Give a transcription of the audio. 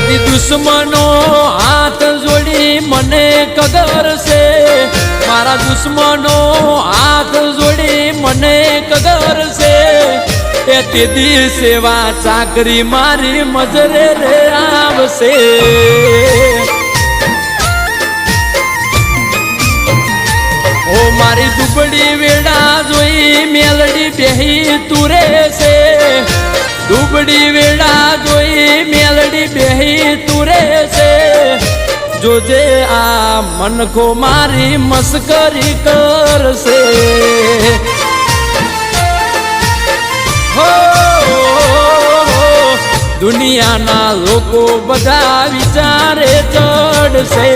તેથી દુશ્મનો હાથ જોડી મને કગરશે, મારા દુશ્મનો હાથ જોડી મને કગરશે, તે દી સેવા ચાકરી મારી મજરે રે આવશે. ઓ મારી દુબળી વેડા જોઈ મેલડી બેહી તુરે છે, દુબળી વેડા જોઈ મેલડી બેહી તુરે છે, જોજે આ મનખો મારી મસ્કરી કરશે. હો દુનિયાના લોકો બધા વિચારે ચડશે.